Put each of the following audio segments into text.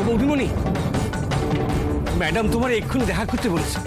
বৌদিমণি, madam তোমার এক্ষুনি দেখা করতে বলেছে।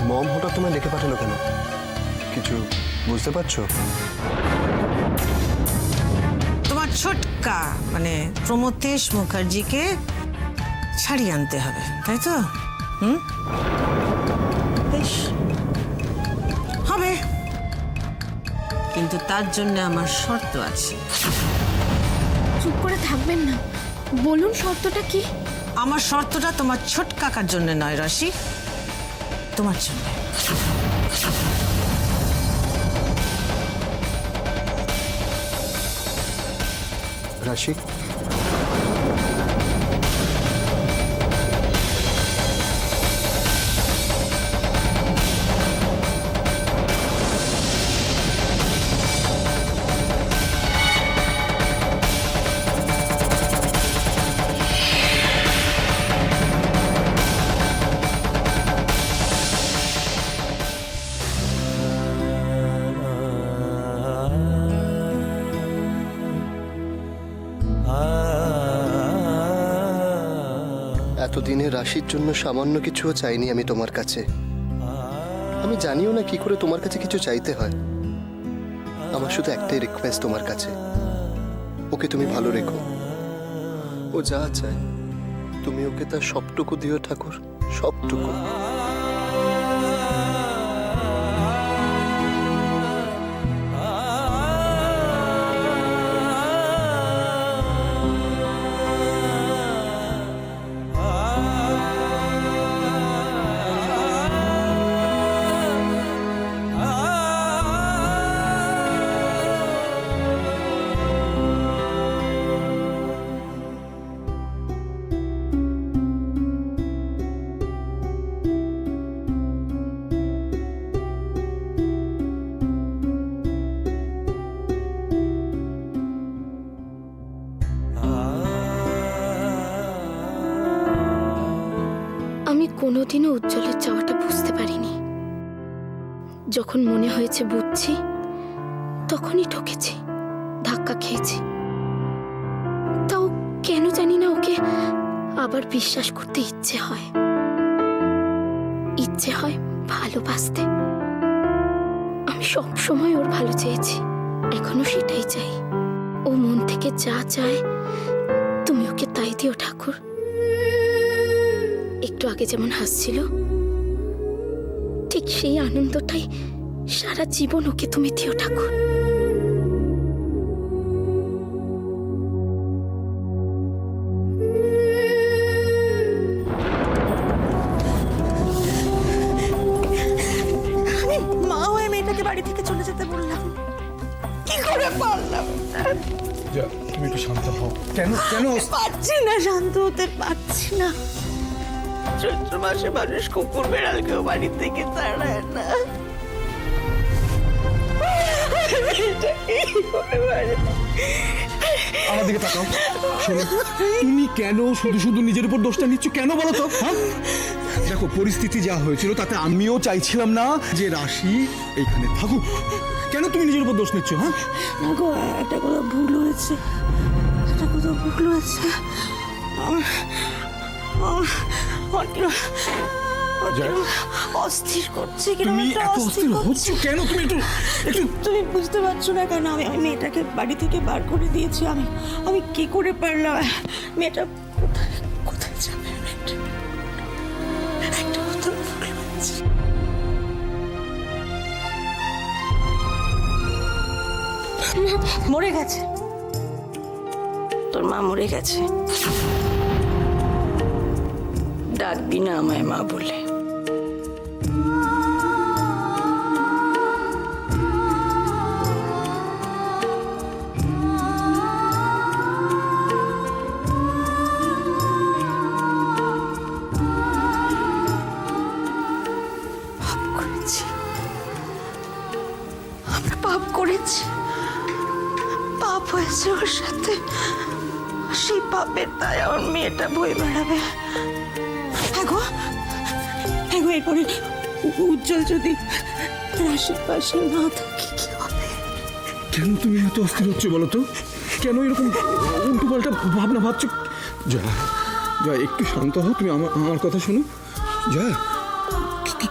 মম হঠাৎ তোমায় লিখে পাঠালো কেন? কিছু বুঝতে পারছো? তোমার ছোটকা মানে প্রমথেশ মুখার্জিকে ছাড়িয়ে আনতে হবে, তাই তো? বেশ, হবে, কিন্তু তার জন্য আমার শর্ত আছে। চুপ করে থাকবেন না, বলুন শর্তটা কি? আমার শর্তটা তোমার ছোট কাকার জন্য নয় রাশি, তোমার জন্য। রাশি, এতদিনে রাশির জন্য সামান্য কিছুও চাইনি আমি তোমার কাছে। আমি জানিও না কি করে তোমার কাছে কিছু চাইতে হয়। আমার শুধু একটাই রিকোয়েস্ট তোমার কাছে, ওকে তুমি ভালো রেখো। ও যা চায় তুমি ওকে তার সবটুকু দিও ঠাকুর, সবটুকু। আমি কোনোদিনও উজ্জ্বলের চাওয়াটা বুঝতে পারিনি। যখন মনে হয়েছে বুঝছি, তখনই ঠকেছি, ধাক্কা খেয়েছি। তাও কেন জানি না ওকে আবার বিশ্বাস করতে ইচ্ছে হয়, ইচ্ছে হয় ভালোবাসতে। আমি সব সময় ওর ভালো চেয়েছি, এখনো সেটাই চাই। ও মন থেকে যা চায় তুমি ওকে তাই দিও ঠাকুর। একটু আগে যেমন হাসছিল, ঠিক সেই আনন্দটাই সারা জীবন ওকে তুমি দিও ঠাকুর। মা হয়ে মেয়েটাকে বাড়ি থেকে চলে যেতে বললাম, কি করে পারলাম? তুমি একটু শান্ত হও। কেন কেন পারছি না, শান্ত হতে পারছি না। চৈত্র মাসে মানুষ কুকুর বেড়ালকেও বাড়ি থেকে তাড়ায় না। আমার দিকে তাকাও। শোনো, তুমি কেন শুধু শুধু নিজের উপর দোষটা নিচ্ছ কেন বলো তো? হ্যাঁ, দেখো পরিস্থিতি যা হয়েছিল তাতে আমিও চাইছিলাম না যে রাশি এইখানে থাকুক। কেন তুমি নিজের উপর দোষ নিচ্ছ? হ্যাঁ, একটা কোথাও ভুল হয়েছে, একটা কোথাও ভুল হয়েছে। অস্থির করছে, তুমি এত অস্থির হচ্ছ কেন? তুমি একটু একটু তুমি বুঝতে পারছো না কেন? আমি মেয়েটাকে বাড়ি থেকে বার করে দিয়েছি। আমি কি করে পারলাম? মেয়েটা কোথায় কোথায় যাবে? একটা কথা ভুল হচ্ছে। মরে গেছে, তোর মা মরে গেছে। ডাকবি না আমায় মা বলে? করেছি, আমরা পাপ করেছি, পাপ হয়েছে ওর সাথে। সেই পাপের দায় আমার মেয়েটা বয়ে বেড়াবে। হ্যাঁ গো এরপরে উজ্জ্বল যদি রাশির পাশে না থাকে কি হবে? কেন তুমি এত অস্থির হচ্ছে বলো তো? কেন এরকম উল্টো পাল্টা ভাবনা ভাবছো? জয়া, জয়া একটু শান্ত হও, তুমি আমার কথা শোনো। জয়া,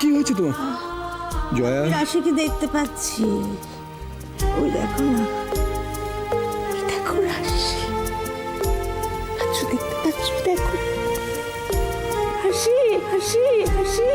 কি হয়েছে তোমার? জয়া, রাশিকে দেখতে পাচ্ছি, ওই দেখো না, ওই দেখো রাশি, পাচ্ছ, দেখতে পাচ্ছ? দেখো হাসি হাসি হাসি।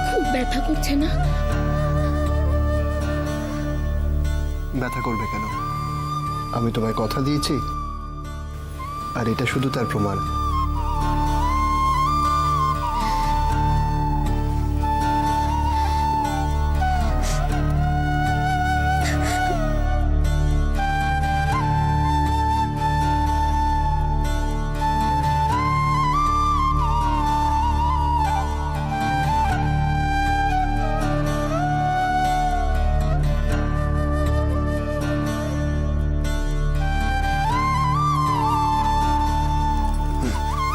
খুব ব্যথা করছে না? ব্যথা করবে কেন? আমি তোমায় কথা দিয়েছি, আর এটা শুধু তার প্রমাণ।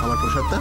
আমার প্রসাদটা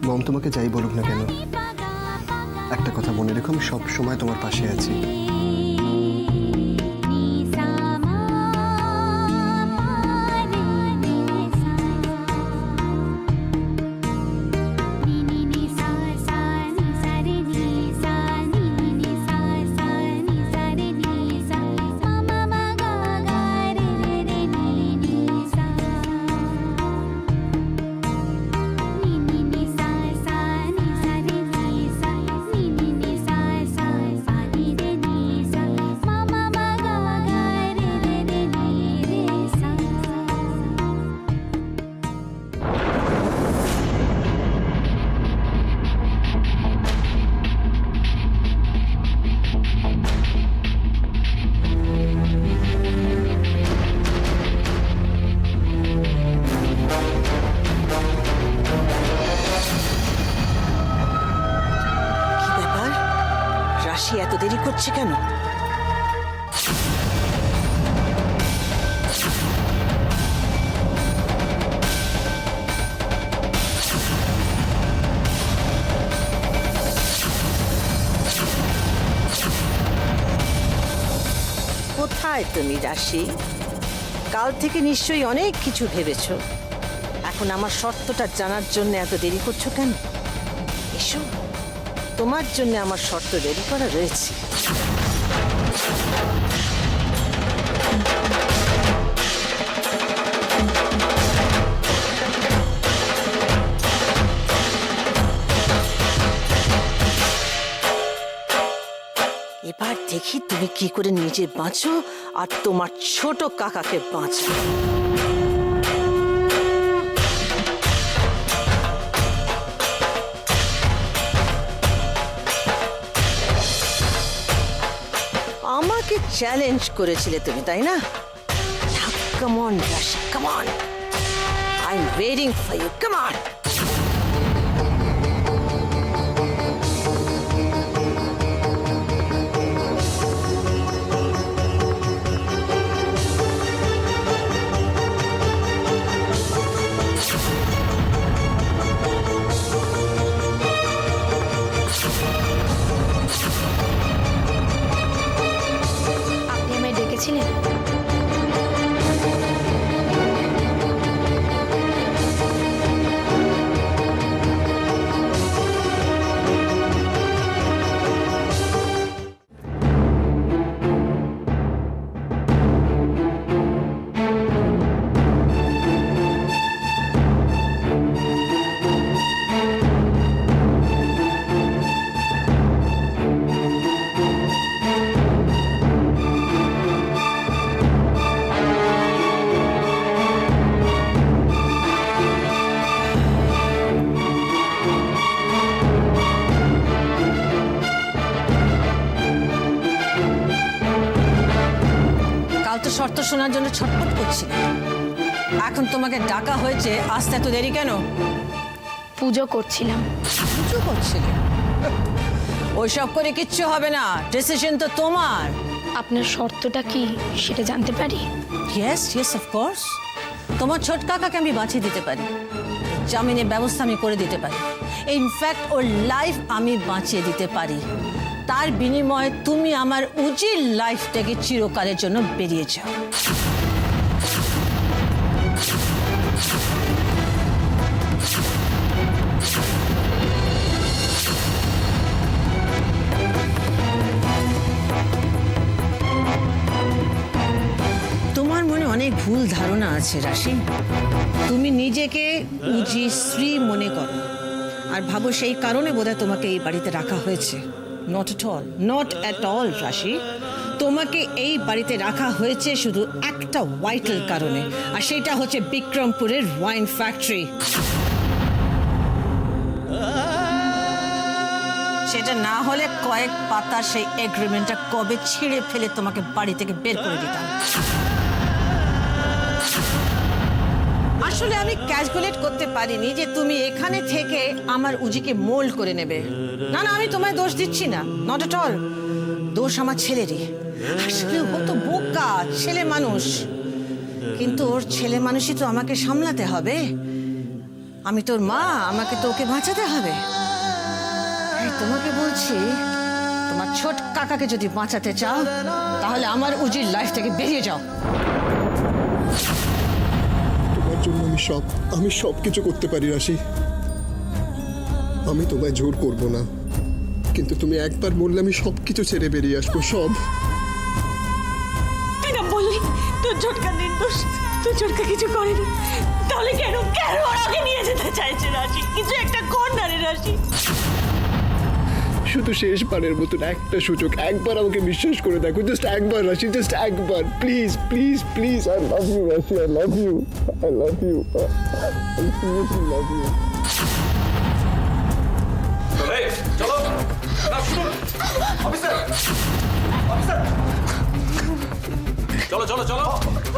মম তোমাকে যাই বলুক না কেন, একটা কথা মনে রেখো, আমি সব সময় তোমার পাশে আছি। রাশি এত দেরি করছে কেন? কোথায় তুমি রাশি? কাল থেকে নিশ্চয়ই অনেক কিছু ভেবেছো। এখন আমার শর্তটা জানার জন্য এত দেরি করছো কেন? এসো, তোমার জন্য আমার শর্ত রেডি করা রয়েছে। এবার দেখি তুমি কি করে নিজে বাঁচো আর তোমার ছোট কাকাকে বাঁচো। আমাকে চ্যালেঞ্জ করেছিলে তুমি, তাই না? Come on Rashi, come on, I am waiting for you, come on. আপনি আমায় ডেকেছিলেন? কাল তো শর্ত শোনার জন্য ছটফট করছিলে, এখন তোমাকে ডাকা হয়েছে, আসতে এত দেরি কেন? পুজো করছিলাম। কিছু করছিলে? ওইসব করে কিচ্ছু হবে না, ডিসিশন তো তোমার। আপনার শর্তটা কি সেটা জানতে পারি? ইয়েস ইয়েস অফকোর্স, তোমার ছোট কাকাকে আমি বাঁচিয়ে দিতে পারি, জামিনের ব্যবস্থা আমি করে দিতে পারি, ইনফ্যাক্ট ওর লাইফ আমি বাঁচিয়ে দিতে পারি। তার বিনিময়ে তুমি আমার উজির লাইফ থেকে চিরকালের জন্য বেরিয়ে যাও। তোমার মনে অনেক ভুল ধারণা আছে রাশি। তুমি নিজেকে উজি শ্রী মনে করো আর ভাবো সেই কারণে বোধহয় তোমাকে এই বাড়িতে রাখা হয়েছে। Not at all, not at all রাশি। তোমাকে এই বাড়িতে রাখা হয়েছে শুধু একটা ভাইটাল কারণে, আর সেটা হচ্ছে বিক্রমপুরের ওয়াইন ফ্যাক্টরি। সেটা না হলে কয়েক পাতা সেই এগ্রিমেন্টটা কবে ছিঁড়ে ফেলে তোমাকে বাড়ি থেকে বের করে দিতাম। আসলে আমি ক্যালকুলেট করতে পারিনি যে তুমি এখানে থেকে আমার উজিকে মোল্ড করে নেবে। না না, আমি তোমায় দোষ দিচ্ছি না, নট এট অল। দোষ আমার ছেলেরই। আসলে ও তো বোকা ছেলে মানুষ, কিন্তু ওর ছেলে মানুষই তো আমাকে সামলাতে হবে। আমি তোর মা, আমাকে তো ওকে বাঁচাতে হবে। তাই তোমাকে বলছি, তোমার ছোট কাকাকে যদি বাঁচাতে চাও তাহলে আমার উজির লাইফ থেকে বেরিয়ে যাও। তোমার জন্য আমি সব কিছু করতে পারি রাশি। আমি তোমায় জোর করব না, কিন্তু তুমি একবার বললে আমি সব কিছু ছেড়ে বেরিয়ে আসবো, সব। তুই না বললি তোর ঝটকা নির্দোষ, তোর ঝটকা কিছু করেনি, তাহলে কেন কেন ওর আগে নিয়ে যেতে চাইছে রাশি? কিছু একটা কর না রে রাশি। শুধু শেষবারের মতন একটা সুযোগ, একবার আমাকে বিশ্বাস করে দেখো, জাস্ট একবার রাশি, জাস্ট একবার, please please please. I love you Rashi, I love you, I love you, I seriously love you. চলো না, শুনুন অফিসার, অফিসার, চলো চলো চলো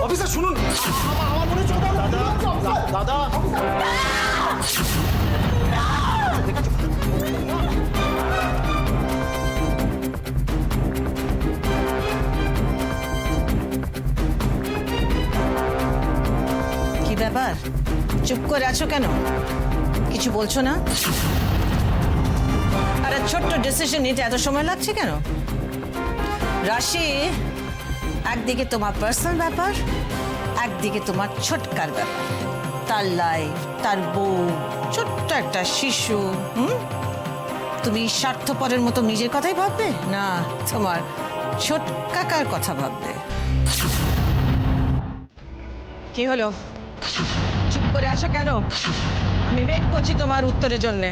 অফিসার, শুনুন আমার মনে হচ্ছে দাদা দাদা। কি ব্যাপার, চুপ করে আছো কেন? কিছু বলছো না? আরে ছোট্ট ডিসিশন নিতে এত সময় লাগছে কেন? রাশি, একদিকে তোমার পার্সোনাল ব্যাপার একদিকে তোমার ছোটকার ব্যাপার, তার লাইফ, তার বউ, ছোট্ট একটা শিশু। তুমি স্বার্থপরের মতো নিজের কথাই ভাববে, না তোমার ছোট কাকার কথা ভাববে? কি হলো, চুপ করে আছো কেন? আমি ওয়েট করছি তোমার উত্তরের জন্য।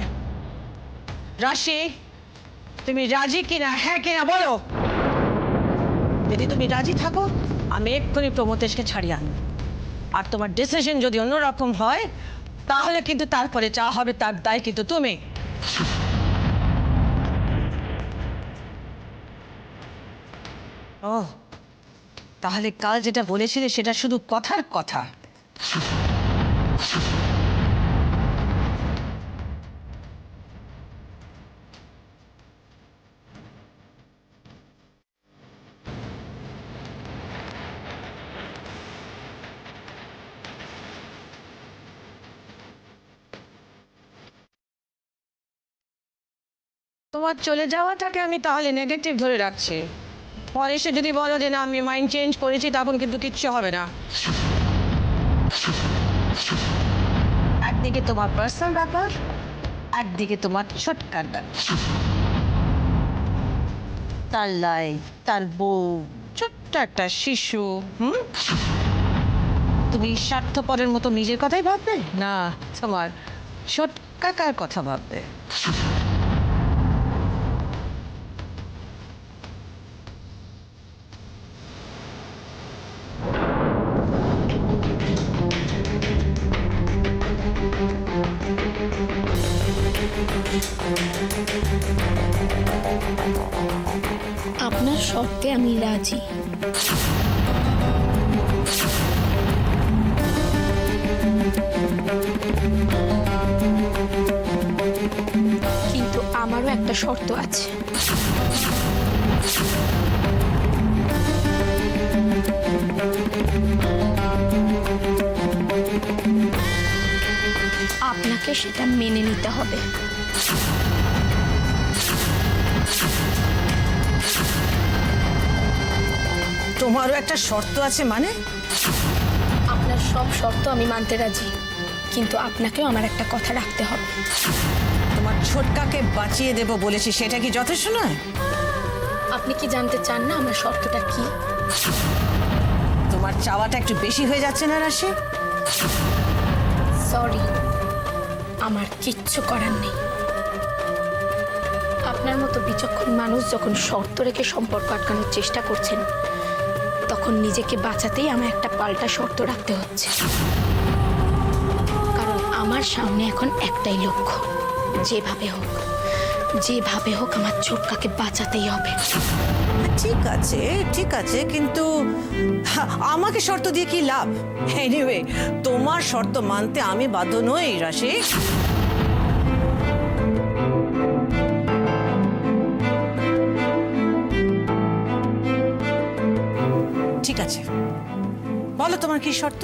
রাশি, তুমি রাজি কিনা, হ্যাঁ কিনা বলো। যদি তুমি রাজি থাকো, আমি এক্ষুনি প্রমোতেশকে ছাড়িয়ে আনবো। আর তোমার ডিসিশন যদি অন্যরকম হয়, তাহলে কিন্তু তারপরে যা হবে তার দায় কিন্তু তুমি। ও, তাহলে কাল যেটা বলেছিলে সেটা শুধু কথার কথা। তোমার চলে যাওয়াটাকে আমি তাহলে নেগেটিভ ধরে রাখছি। পরে এসে যদি বলো যে না আমি মাইন্ড চেঞ্জ করেছি, তখন কিন্তু কিচ্ছু হবে না। একদিকে তোমার পার্সোনাল ব্যাপার, একদিকে তোমার ছোটকার ব্যাপার, তার লাইফ, তার বউ, ছোট্ট একটা শিশু। তুমি স্বার্থপরের মতো নিজের কথাই ভাববে, না তোমার ছোট কাকার কথা ভাববে? আপনার শর্তে আমি রাজি। কিন্তু আমারও একটা শর্ত আছে। আপনাকে সেটা মেনে নিতে হবে। তোমারও একটা শর্ত আছে মানে? আপনার সব শর্ত আমি মানতে রাজি, কিন্তু আপনাকেও আমার একটা কথা রাখতে হবে। তোমার ছোটকাকে বাঁচিয়ে দেব বলেছি, সেটা কি যথেষ্ট নয়? আপনি কি জানতে চান না আমার শর্তটা কি? তোমার চাওয়াটা একটু বেশি হয়ে যাচ্ছে না রাশি? সরি, আমার কিচ্ছু করার নেই। আপনার মতো বিচক্ষণ মানুষ যখন শর্ত রেখে সম্পর্ক আটকানোর চেষ্টা করছেন, তখন নিজেকে বাঁচাতেই আমার একটা পাল্টা শর্ত রাখতে হচ্ছে। কারণ আমার সামনে এখন একটাই লক্ষ্য, যেভাবে হোক আমার ছোটকাকে বাঁচাতেই হবে। ঠিক আছে ঠিক আছে, কিন্তু আমাকে শর্ত দিয়ে কি লাভ? এনিওয়ে, তোমার শর্ত মানতে আমি বাধ্য নই রাশি। ঠিক আছে, বলো তোমার কি শর্ত?